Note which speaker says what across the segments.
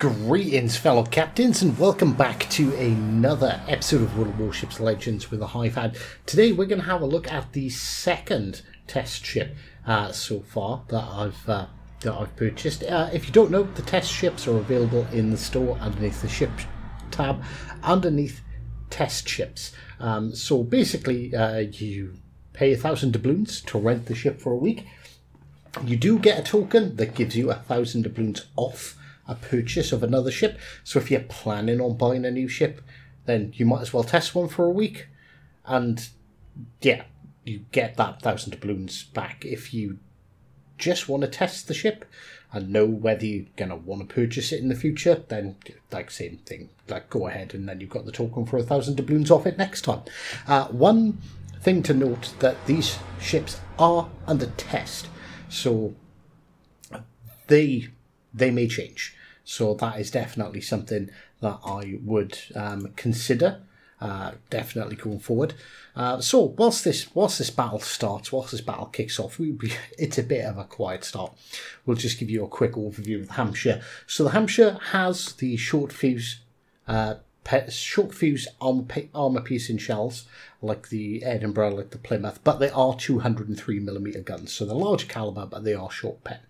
Speaker 1: Greetings, fellow captains, and welcome back to another episode of World of Warships Legends with a Hive Hand. Today we're going to have a look at the second test ship so far that I've purchased. If you don't know, the test ships are available in the store underneath the ship tab, underneath test ships. So basically, you pay 1,000 doubloons to rent the ship for a week. You do get a token that gives you 1,000 doubloons off a purchase of another ship. So if you're planning on buying a new ship, then you might as well test one for a week, and yeah, you get that 1,000 doubloons back. If you just want to test the ship and know whether you're gonna want to purchase it in the future, then like same thing, like go ahead, and then you've got the token for 1,000 doubloons off it next time. One thing to note, that these ships are under test, so they may change. So that is definitely something that I would consider definitely going forward. So whilst this battle starts, whilst this battle kicks off, it's a bit of a quiet start. We'll just give you a quick overview of the Hampshire. So the Hampshire has the short fuse armor piercing shells, like the Edinburgh, like the Plymouth, but they are 203mm guns. So they're large caliber, but they are short pen.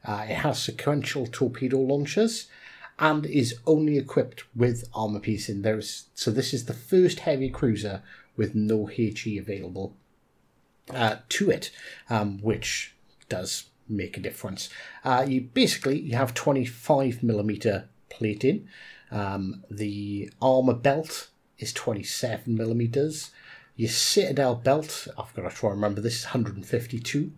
Speaker 1: It has sequential torpedo launchers and is only equipped with armor piercing. So this is the first heavy cruiser with no HE available to it, which does make a difference. You have 25mm plating. The armor belt is 27mm. Your citadel belt, I've got to try and remember, this is 152.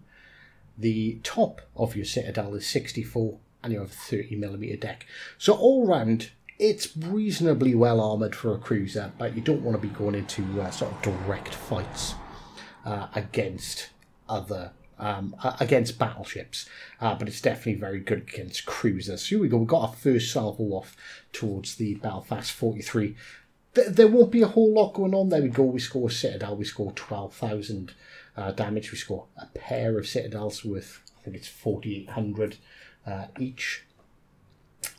Speaker 1: The top of your citadel is 64, and you have a 30mm deck. So all round, it's reasonably well armoured for a cruiser, but you don't want to be going into sort of direct fights against battleships. But it's definitely very good against cruisers. So here we go. We've got our first salvo off towards the Belfast 43. There won't be a whole lot going on. There we go. We score a citadel. We score 12,000 damage. We score a pair of citadels with, I think it's 4,800 each.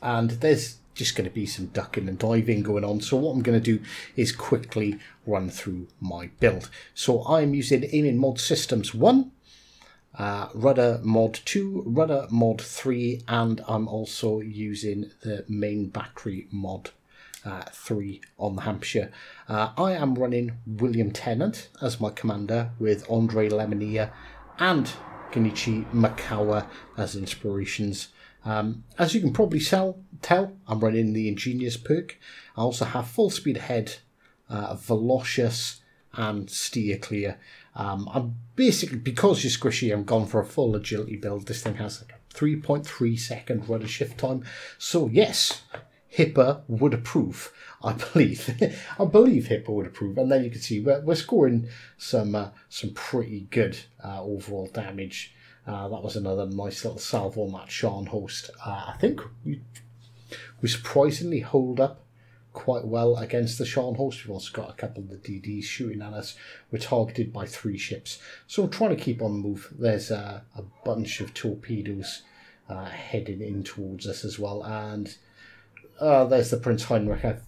Speaker 1: And there's just going to be some ducking and diving going on. So what I'm going to do is quickly run through my build. So I'm using Aiming Mod Systems 1, Rudder Mod 2, Rudder Mod 3, and I'm also using the main battery mod 3 on the Hampshire. I am running William Tennant as my commander, with Andre Lemonier and Kenichi Makawa as inspirations. As you can probably tell, I'm running the Ingenious perk. I also have Full Speed Ahead, Velocious, and Steer Clear. I'm basically, because you're squishy, I'm gone for a full agility build. This thing has like a 3.3 second rudder shift time. So yes, Hipper would approve, I believe. I believe Hipper would approve, and then you can see we're scoring some pretty good overall damage. That was another nice little salvo on that Sean host. I think we surprisingly hold up quite well against the Sean host. We've also got a couple of the DDs shooting at us. We're targeted by 3 ships, so I'm trying to keep on the move. There's a bunch of torpedoes heading in towards us as well, and there's the Prince Heinrich.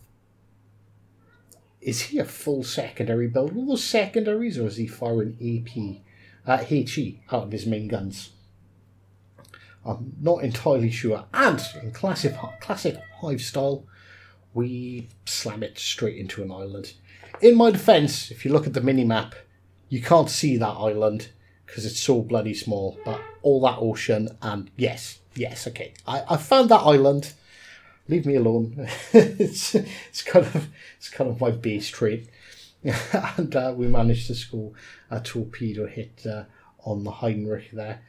Speaker 1: Is he a full secondary build with those secondaries, or is he firing HE out of his main guns? I'm not entirely sure. And in classic Hive style, we slam it straight into an island. In my defence, if you look at the mini-map, you can't see that island because it's so bloody small, but all that ocean, and yes, okay. I found that island. Leave me alone. it's kind of my base trait. And we managed to score a torpedo hit on the Heinrich there.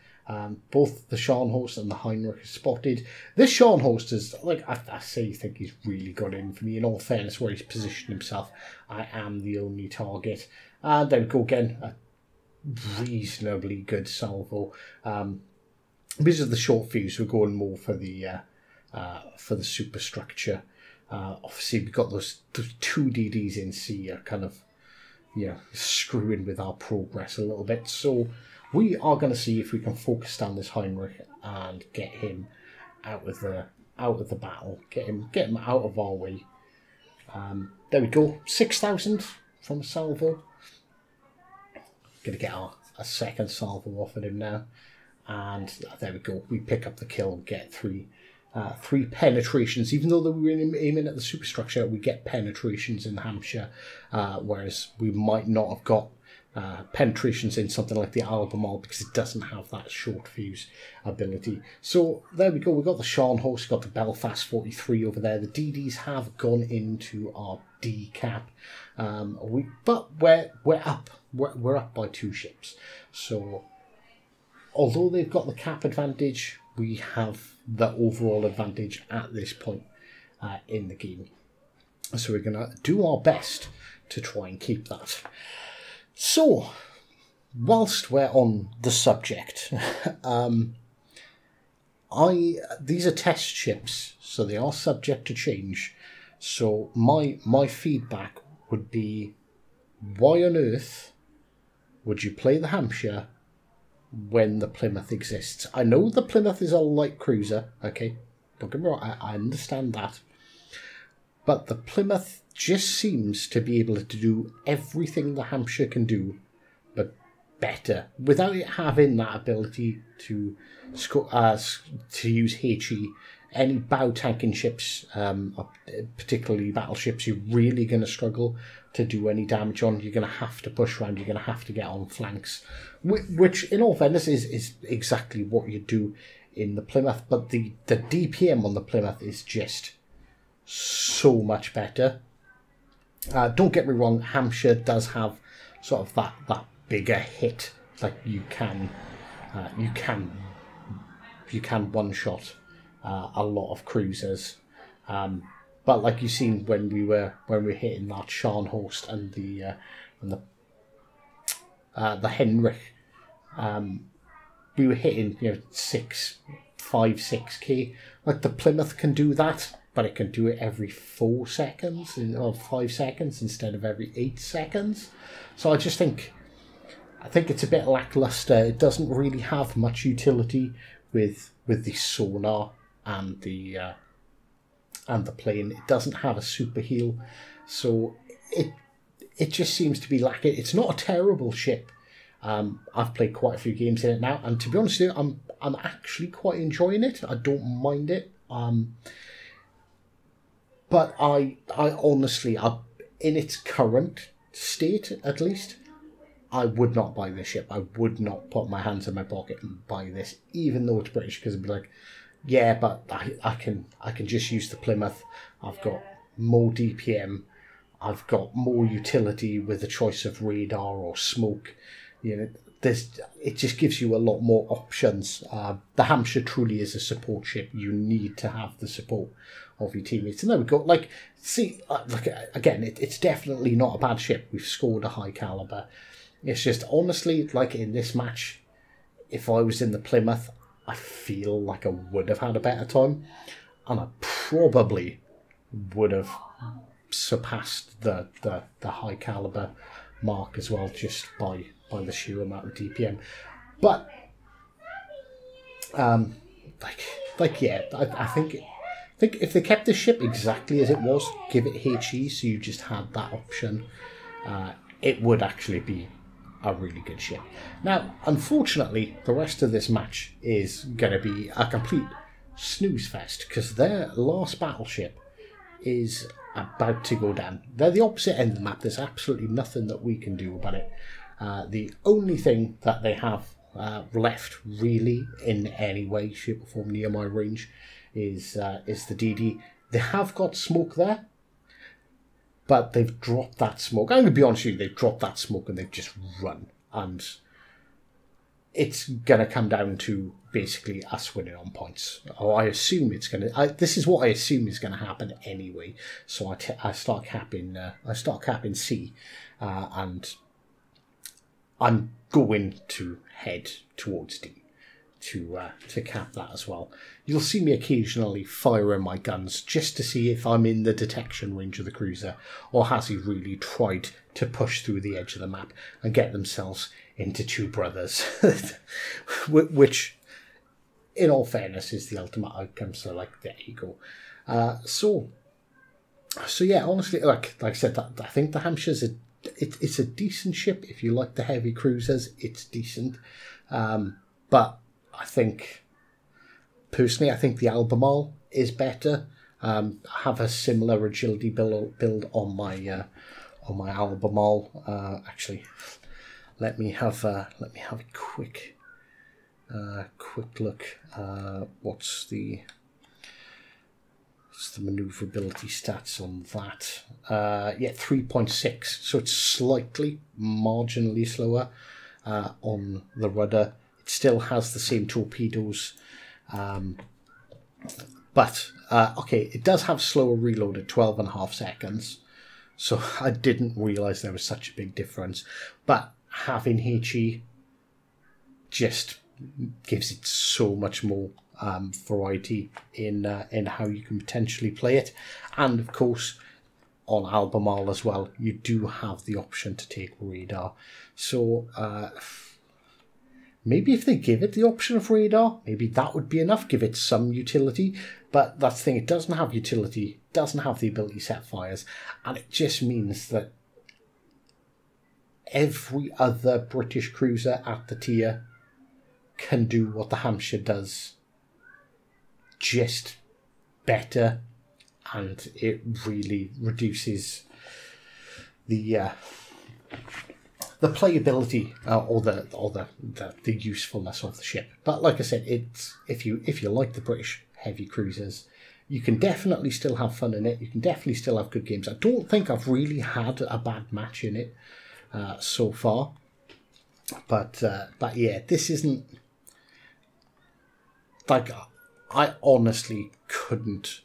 Speaker 1: Both the Scharnhorst and the Heinrich are spotted. This Scharnhorst is, like, I think he's really got in for me. In all fairness, where he's positioned himself, I am the only target. And then go again, a reasonably good salvo. Because of the short fuse, we're going more for the superstructure. Obviously, we've got those 2 DDs in C are kind of, screwing with our progress a little bit. So we are going to see if we can focus down this Heinrich and get him out of the out of the battle. Get him out of our way. There we go. 6,000 from a salvo. Gonna get a second salvo off of him now. And there we go. We pick up the kill, get three penetrations. Even though we were aiming at the superstructure, we get penetrations in Hampshire, whereas we might not have got penetrations in something like the Albemarle because it doesn't have that short fuse ability. So there we go. We've got the Scharnhorst, got the Belfast 43 over there. The DDs have gone into our D cap, but we're up. We're up by 2 ships. So although they've got the cap advantage, we have the overall advantage at this point in the game. So we're going to do our best to try and keep that. So, whilst we're on the subject, these are test ships, so they are subject to change. So my feedback would be, why on earth would you play the Hampshire when the Plymouth exists? I know the Plymouth is a light cruiser, okay, don't get me wrong, I understand that. But the Plymouth just seems to be able to do everything the Hampshire can do, but better, without it having that ability to use HE. Any bow tanking ships, particularly battleships, you're really going to struggle to do any damage on. You're going to have to push around, you're going to have to get on flanks, which in all fairness is exactly what you do in the Plymouth, but the DPM on the Plymouth is just so much better. Don't get me wrong, Hampshire does have sort of that bigger hit. Like you can one shot a lot of cruisers, but like you've seen when we were hitting that Scharnhorst and the Henrich, we were hitting 5-6k. Like the Plymouth can do that, but it can do it every 4 seconds or 5 seconds instead of every 8 seconds. So I think it's a bit lackluster. It doesn't really have much utility with the sonar and the plane. It doesn't have a super heal, so it just seems to be lacking. It's not a terrible ship. I've played quite a few games in it now, and to be honest with you, I'm actually quite enjoying it. I don't mind it. But I honestly, in its current state at least, I would not buy this ship. I would not put my hands in my pocket and buy this, even though it's British, because I'd be like, yeah, but I can just use the Plymouth. I've got more DPM. I've got more utility with the choice of radar or smoke. It just gives you a lot more options. The Hampshire truly is a support ship. You need to have the support of your teammates. And there we go. Like, see, again, it's definitely not a bad ship. We've scored a high caliber. It's just, honestly, like in this match, if I was in the Plymouth, I feel like I would have had a better time. And I probably would have surpassed the high caliber mark as well, just by the sheer amount of DPM. But yeah, I think if they kept the ship exactly as it was, give it HE, so you just had that option, it would actually be a really good ship. Now, unfortunately, the rest of this match is going to be a complete snooze fest, because their last battleship is about to go down. They're the opposite end of the map. There's absolutely nothing that we can do about it. The only thing that they have left, really, in any way, shape or form near my range is the DD. They have got smoke there, but they've dropped that smoke. I'm going to be honest with you, they've dropped that smoke and they've just run. And it's going to come down to basically us winning on points. Or I assume it's going to... This is what I assume is going to happen anyway. So I start capping C, and I'm going to head towards D to cap that as well. You'll see me occasionally firing my guns just to see if I'm in the detection range of the cruiser, or has he really tried to push through the edge of the map and get themselves into two brothers, which in all fairness, is the ultimate outcome. So, like, there you go. So yeah, honestly, like I said, I think the Hampshire's it's a decent ship. If you like the heavy cruisers, it's decent. But I think, personally, I think the Albemarle is better. I have a similar agility build on my Albemarle. Actually, let me have a quick look. What's the maneuverability stats on that? Yeah, 3.6. So it's slightly, marginally slower on the rudder. It still has the same torpedoes, but okay, it does have slower reload at 12.5 seconds. So I didn't realise there was such a big difference. But having HE just gives it so much more variety in how you can potentially play it. And of course, on Albemarle as well, you do have the option to take radar. So maybe if they give it the option of radar, maybe that would be enough, give it some utility. But that's the thing, it doesn't have utility, doesn't have the ability to set fires, and it just means that every other British cruiser at the tier can do what the Hampshire does, just better, and it really reduces the playability or the usefulness of the ship. But like I said, it's if you like the British heavy cruisers, you can definitely still have fun in it. You can definitely still have good games. I don't think I've really had a bad match in it so far. But yeah, this isn't, like, I honestly couldn't,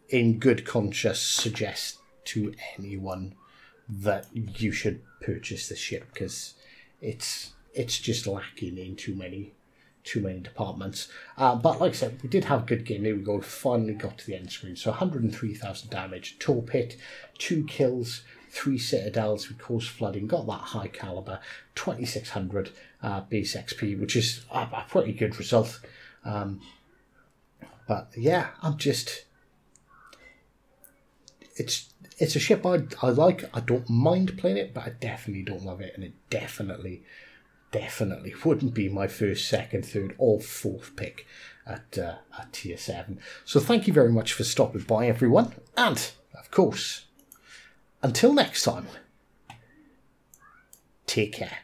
Speaker 1: in good conscience, suggest to anyone that you should purchase this ship, because it's just lacking in too many departments. But like I said, we did have a good game. There we go. Finally got to the end screen. So 103,000 damage, torp hit, 2 kills, 3 citadels. We caused flooding. Got that high caliber, 2,600 base XP, which is a pretty good result. But yeah, I'm just, it's a ship I like. I don't mind playing it, but I definitely don't love it, and it definitely wouldn't be my first, second, third, or fourth pick at tier 7. So thank you very much for stopping by, everyone, and of course, until next time, take care.